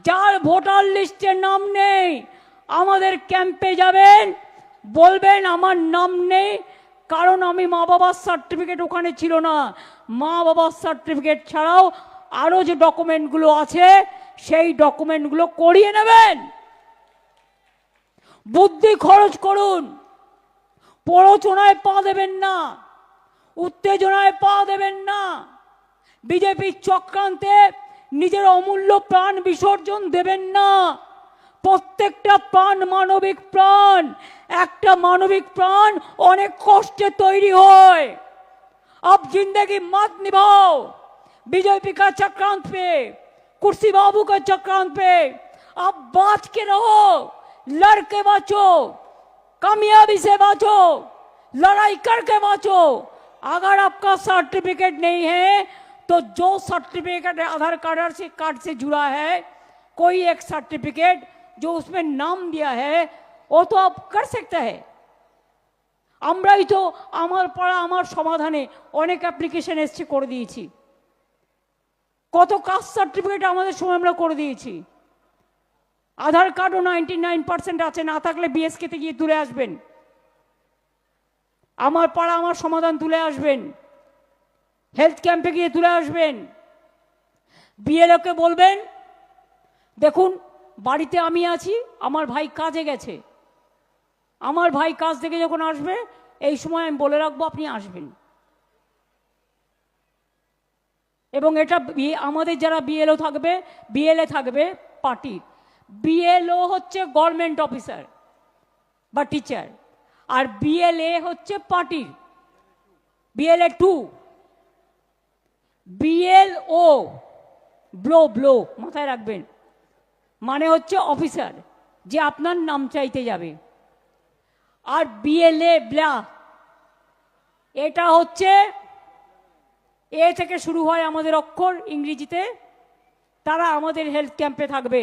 যার ভোটার লিস্টে নাম নেই আমাদের ক্যাম্পে যাবেন, বলবেন আমার নাম নেই, কারণ আমি মা বাবার সার্টিফিকেট ওখানে ছিল না। মা বাবার সার্টিফিকেট ছাড়াও আরও যে ডকুমেন্টগুলো আছে সেই ডকুমেন্টগুলো করিয়ে নেবেন। বুদ্ধি খরচ করুন, প্ররোচনায় পা দেবেন না, উত্তেজনায় পা দেবেন না, বিজেপির চক্রান্তে নিজের অমূল্য প্রাণ বিসর্জন দেবেন না। প্রত্যেকটা প্রাণ মানবিক প্রাণ, একটা মানবিক প্রাণ অনেক কষ্টে তৈরি হয়। अब जिंदगी मत निभाओ बीजेपी का चक्रांत पे, कुर्सी बाबू का चक्रांत पे। अब बाँच के रहो, लड़ के बाँचो, कामयाबी से बाँचो, लड़ाई करके बाँचो। अगर आपका सर्टिफिकेट नहीं है तो जो सर्टिफिकेट आधार कार्ड से जुड़ा है, कोई एक सर्टिफिकेट जो उसमें नाम दिया है वो तो आप कर सकते हैं। আমরাই তো আমার পাড়া আমার সমাধানে অনেক অ্যাপ্লিকেশন এসছে, করে দিয়েছি। কত কাস্ট সার্টিফিকেট আমাদের সময় আমরা করে দিয়েছি। আধার কার্ডও 99% আছে, না থাকলে বিএসকেতে গিয়ে তুলে আসবেন। আমার পাড়া আমার সমাধান তুলে আসবেন, হেলথ ক্যাম্পে গিয়ে তুলে আসবেন। বিএলওকে বলবেন দেখুন বাড়িতে আমি আছি, আমার ভাই কাজে গেছে, আমার ভাই কাজ থেকে যখন আসবে এই সময় আমি বলে রাখবো আপনি আসবেন। এবং এটা আমাদের যারা বিএলও থাকবে, বিএলএ থাকবে পার্টির, বিএলও হচ্ছে গভর্নমেন্ট অফিসার বা টিচার, আর বিএলএ হচ্ছে পার্টির, বিএলএ 2, বিএলও ব্লো ব্লো মাথায় রাখবেন, মানে হচ্ছে অফিসার যে আপনার নাম চাইতে যাবে। আর বিএলএ ব্লা, এটা হচ্ছে এ থেকে শুরু হয় আমাদের অক্ষর ইংরেজিতে, তারা আমাদের হেলথ ক্যাম্পে থাকবে।